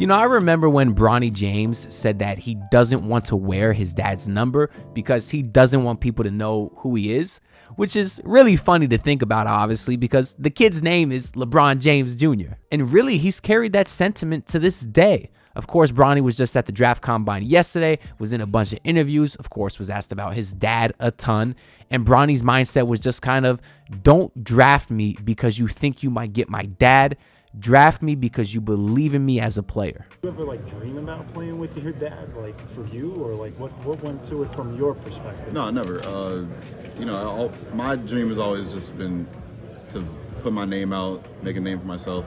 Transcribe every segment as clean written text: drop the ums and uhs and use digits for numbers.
You know, I remember when Bronny James said that he doesn't want to wear his dad's number because he doesn't want people to know who he is, which is really funny to think about, obviously, because the kid's name is LeBron James Jr. And really, he's carried that sentiment to this day. Of course, Bronny was just at the draft combine yesterday, was in a bunch of interviews, of course, was asked about his dad a ton. And Bronny's mindset was just kind of, don't draft me because you think you might get my dad. Draft me because you believe in me as a player. You ever dream about playing with your dad, for you, or what went to it from your perspective? No, never. My dream has always just been to put my name out, make a name for myself,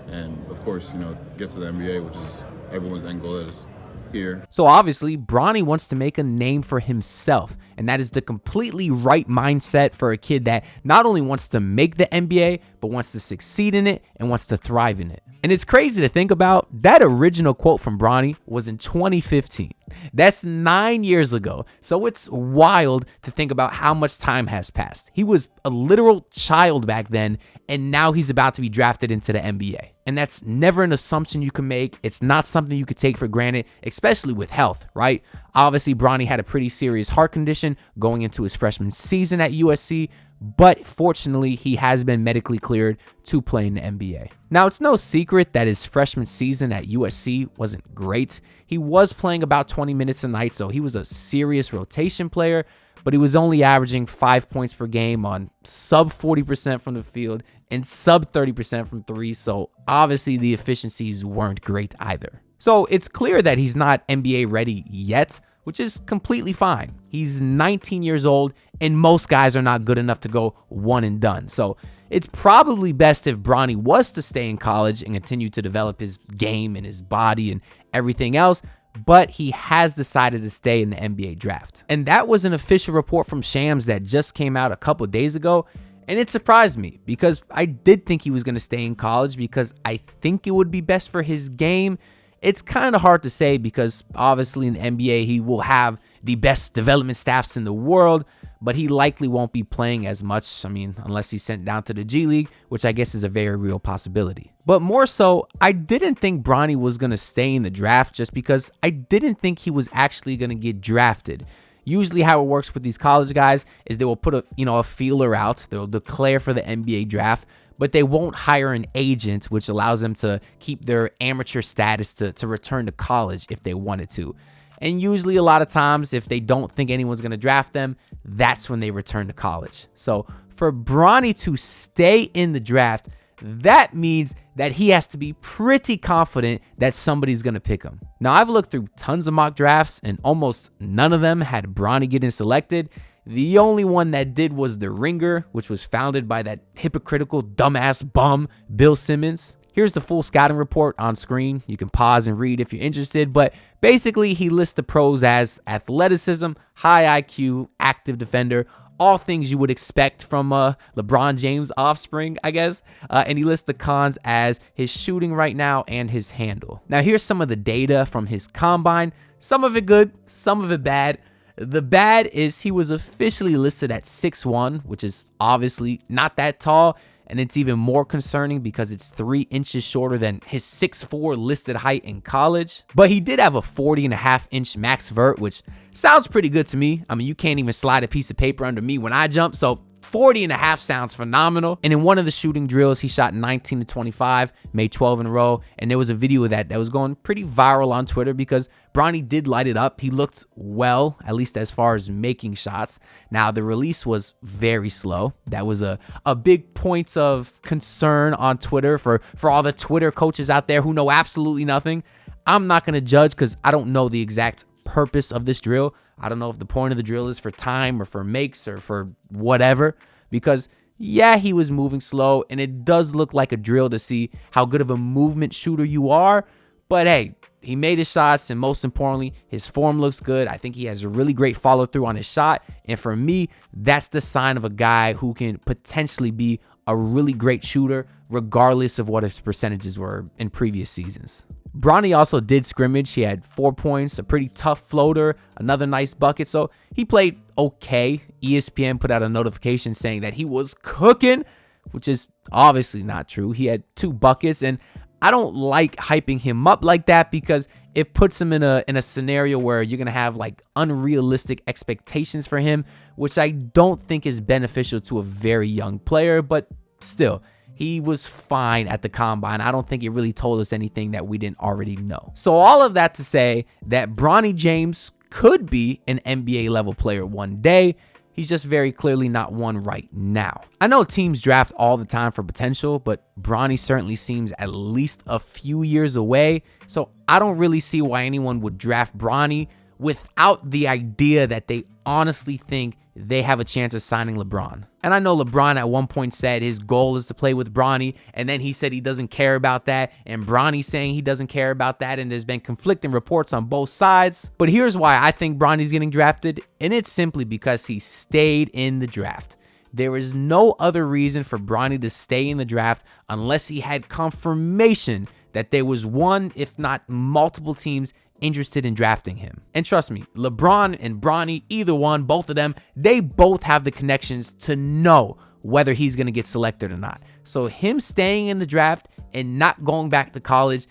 and of course, get to the NBA, which is everyone's end goal is here. So obviously, Bronny wants to make a name for himself, and that is the completely right mindset for a kid that not only wants to make the NBA, but wants to succeed in it and wants to thrive in it. And it's crazy to think about, that original quote from Bronny was in 2015. That's 9 years ago. So it's wild to think about how much time has passed. He was a literal child back then, and now he's about to be drafted into the NBA. And that's never an assumption you can make. It's not something you could take for granted, especially with health, right? Obviously, Bronny had a pretty serious heart condition going into his freshman season at USC, but fortunately, he has been medically cleared to play in the NBA. Now, it's no secret that his freshman season at USC wasn't great. He was playing about 20 minutes a night, so he was a serious rotation player, but he was only averaging 5 points per game on sub 40% from the field and sub 30% from three, so obviously the efficiencies weren't great either. So it's clear that he's not NBA ready yet, which is completely fine. He's 19 years old, and most guys are not good enough to go one and done. So it's probably best if Bronny was to stay in college and continue to develop his game and his body and everything else, but he has decided to stay in the NBA draft. And that was an official report from Shams that just came out a couple days ago, and it surprised me because I did think he was going to stay in college because I think it would be best for his game. It's kind of hard to say because obviously in the NBA, he will have the best development staffs in the world, but he likely won't be playing as much, unless he's sent down to the G League, which I guess is a very real possibility. But more so, I didn't think Bronny was going to stay in the draft just because I didn't think he was actually going to get drafted. Usually how it works with these college guys is they will put a feeler out, they'll declare for the NBA draft, but they won't hire an agent, which allows them to keep their amateur status to return to college if they wanted to. And usually a lot of times, if they don't think anyone's going to draft them, that's when they return to college. So for Bronny to stay in the draft, that means that he has to be pretty confident that somebody's going to pick him. Now, I've looked through tons of mock drafts, and almost none of them had Bronny getting selected. The only one that did was The Ringer, which was founded by that hypocritical, dumbass bum, Bill Simmons. Here's the full scouting report on screen. You can pause and read if you're interested, but basically he lists the pros as athleticism, high IQ, active defender, all things you would expect from LeBron James' offspring, I guess. And he lists the cons as his shooting right now and his handle. Now, here's some of the data from his combine. Some of it good, some of it bad. The bad is he was officially listed at 6'1", which is obviously not that tall. And it's even more concerning because it's 3 inches shorter than his 6'4" listed height in college. But he did have a 40.5-inch max vert, which sounds pretty good to me. You can't even slide a piece of paper under me when I jump, so 40.5 sounds phenomenal. And in one of the shooting drills, he shot 19 to 25, made 12 in a row. And there was a video of that was going pretty viral on Twitter because Bronny did light it up. He looked well, at least as far as making shots. Now, the release was very slow. That was a big point of concern on Twitter for all the Twitter coaches out there who know absolutely nothing. I'm not going to judge because I don't know the exact purpose of this drill. I don't know if the point of the drill is for time or for makes or for whatever, because yeah, he was moving slow and it does look like a drill to see how good of a movement shooter you are. But hey, he made his shots, and most importantly, his form looks good. I think he has a really great follow through on his shot. And for me, that's the sign of a guy who can potentially be a really great shooter, regardless of what his percentages were in previous seasons. Bronny also did scrimmage. He had 4 points, a pretty tough floater, another nice bucket. So he played okay. ESPN put out a notification saying that he was cooking, which is obviously not true. He had 2 buckets, and I don't like hyping him up like that because it puts him in a scenario where you're going to have like unrealistic expectations for him, which I don't think is beneficial to a very young player. But still, he was fine at the combine. I don't think it really told us anything that we didn't already know. So all of that to say that Bronny James could be an NBA level player one day. He's just very clearly not one right now. I know teams draft all the time for potential, but Bronny certainly seems at least a few years away. So I don't really see why anyone would draft Bronny without the idea that they honestly think they have a chance of signing LeBron. And I know LeBron at one point said his goal is to play with Bronny, and then he said he doesn't care about that, and Bronny's saying he doesn't care about that, and there's been conflicting reports on both sides. But here's why I think Bronny's getting drafted, and it's simply because he stayed in the draft. There is no other reason for Bronny to stay in the draft unless he had confirmation that there was one, if not multiple teams interested in drafting him. And trust me, LeBron and Bronny, either one, both of them, they both have the connections to know whether he's going to get selected or not. So him staying in the draft and not going back to college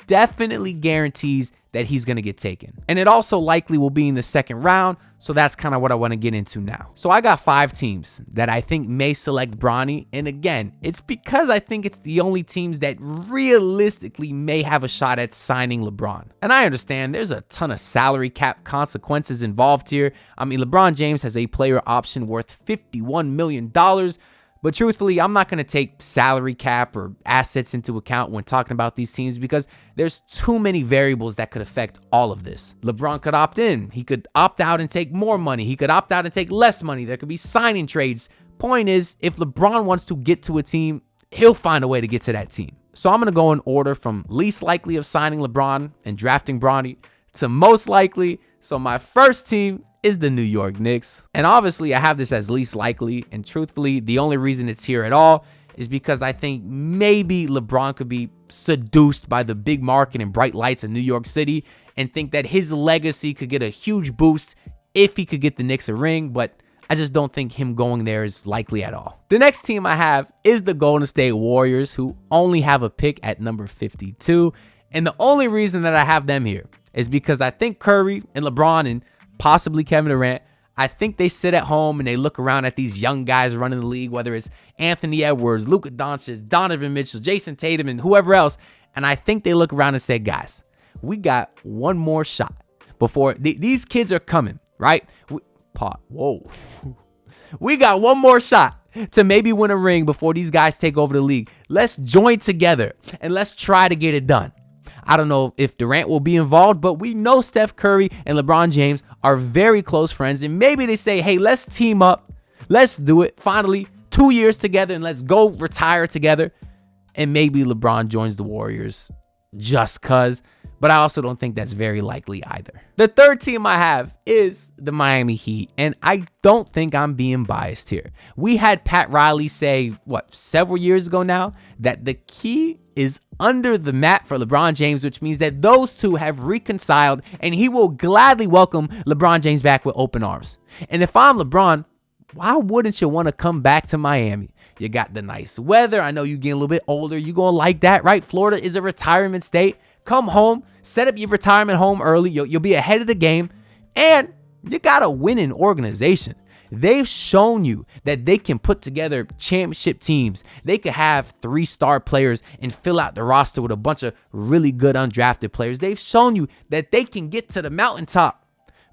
definitely guarantees that he's going to get taken. And it also likely will be in the second round. So that's kind of what I want to get into now. So I got 5 teams that I think may select Bronny. And again, it's because I think it's the only teams that realistically may have a shot at signing LeBron. And I understand there's a ton of salary cap consequences involved here. I mean, LeBron James has a player option worth $51 million. But truthfully, I'm not going to take salary cap or assets into account when talking about these teams because there's too many variables that could affect all of this. LeBron could opt in. He could opt out and take more money. He could opt out and take less money. There could be signing trades. Point is, if LeBron wants to get to a team, he'll find a way to get to that team. So I'm going to go in order from least likely of signing LeBron and drafting Bronny to most likely. So my first team is the New York Knicks. And obviously I have this as least likely, and truthfully the only reason it's here at all is because I think maybe LeBron could be seduced by the big market and bright lights in New York City and think that his legacy could get a huge boost if he could get the Knicks a ring, but I just don't think him going there is likely at all. The next team I have is the Golden State Warriors, who only have a pick at number 52, and the only reason that I have them here is because I think Curry and LeBron and possibly Kevin Durant, I think they sit at home and they look around at these young guys running the league, whether it's Anthony Edwards, Luka Doncic, Donovan Mitchell, Jason Tatum, and whoever else. And I think they look around and say, guys, we got one more shot before these kids are coming, right? We got one more shot to maybe win a ring before these guys take over the league. Let's join together and let's try to get it done. I don't know if Durant will be involved, but we know Steph Curry and LeBron James are very close friends. And maybe they say, hey, let's team up. Let's do it. Finally, 2 years together and let's go retire together. And maybe LeBron joins the Warriors just cuz. But I also don't think that's very likely either. The third team I have is the Miami Heat, and I don't think I'm being biased here. We had Pat Riley say, several years ago now, that the key is under the mat for LeBron James, which means that those two have reconciled, and he will gladly welcome LeBron James back with open arms. And if I'm LeBron, why wouldn't you want to come back to Miami? You got the nice weather. I know you're getting a little bit older. You're going to like that, right? Florida is a retirement state. Come home, set up your retirement home early. You'll be ahead of the game, and you got a winning organization. They've shown you that they can put together championship teams. They could have 3-star players and fill out the roster with a bunch of really good undrafted players. They've shown you that they can get to the mountaintop,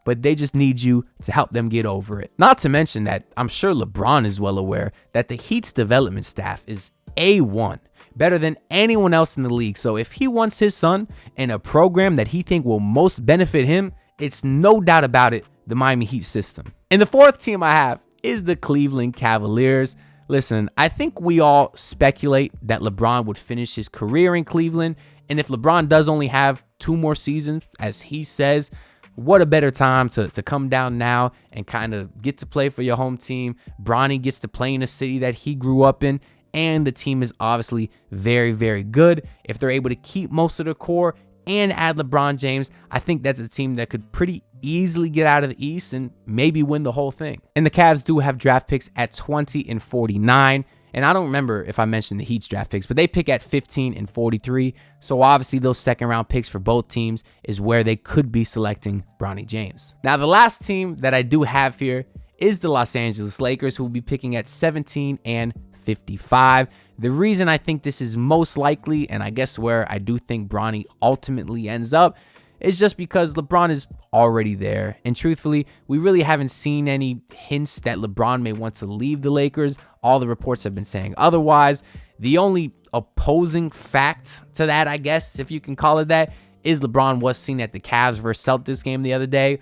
but they just need you to help them get over it. Not to mention that I'm sure LeBron is well aware that the Heat's development staff is A1. Better than anyone else in the league. So if he wants his son in a program that he think will most benefit him, it's no doubt about it, the Miami Heat system. And the fourth team I have is the Cleveland Cavaliers. Listen, I think we all speculate that LeBron would finish his career in Cleveland. And if LeBron does only have 2 more seasons, as he says, what a better time to come down now and kind of get to play for your home team. Bronny gets to play in a city that he grew up in. And the team is obviously very, very good. If they're able to keep most of their core and add LeBron James, I think that's a team that could pretty easily get out of the East and maybe win the whole thing. And the Cavs do have draft picks at 20 and 49. And I don't remember if I mentioned the Heat's draft picks, but they pick at 15 and 43. So obviously those second round picks for both teams is where they could be selecting Bronny James. Now, the last team that I do have here is the Los Angeles Lakers, who will be picking at 17 and 55. The reason I think this is most likely, and I guess where I do think Bronny ultimately ends up, is just because LeBron is already there. And truthfully, we really haven't seen any hints that LeBron may want to leave the Lakers. All the reports have been saying otherwise. The only opposing fact to that, I guess, if you can call it that, is LeBron was seen at the Cavs versus Celtics game the other day.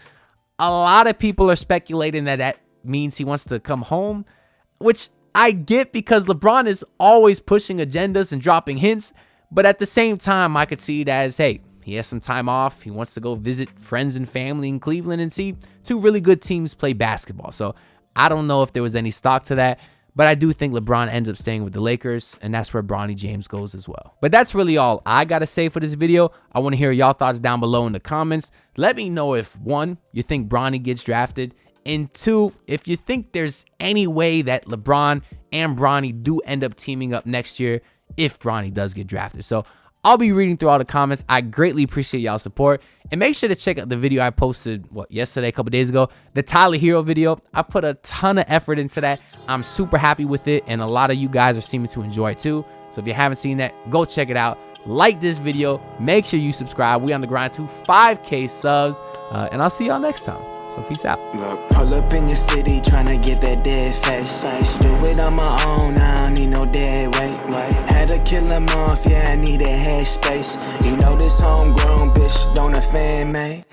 A lot of people are speculating that that means he wants to come home, which I get because LeBron is always pushing agendas and dropping hints. But at the same time, I could see it as, hey, he has some time off. He wants to go visit friends and family in Cleveland and see two really good teams play basketball. So I don't know if there was any stock to that, but I do think LeBron ends up staying with the Lakers, and that's where Bronny James goes as well. But that's really all I got to say for this video. I want to hear y'all thoughts down below in the comments. Let me know if, one, you think Bronny gets drafted, and two, if you think there's any way that LeBron and Bronny do end up teaming up next year if Bronny does get drafted. So I'll be reading through all the comments. I greatly appreciate y'all's support. And make sure to check out the video I posted, yesterday, a couple days ago, the Tyler Hero video. I put a ton of effort into that. I'm super happy with it, and a lot of you guys are seeming to enjoy it too. So if you haven't seen that, go check it out. Like this video. Make sure you subscribe. We on the grind to 5K subs. And I'll see y'all next time. So peace out. Look, pull up in your city, tryna get that dead face. Do it on my own, I don't need no dead weight. Had to kill him off, yeah, I need a head space. You know this homegrown bitch don't offend me.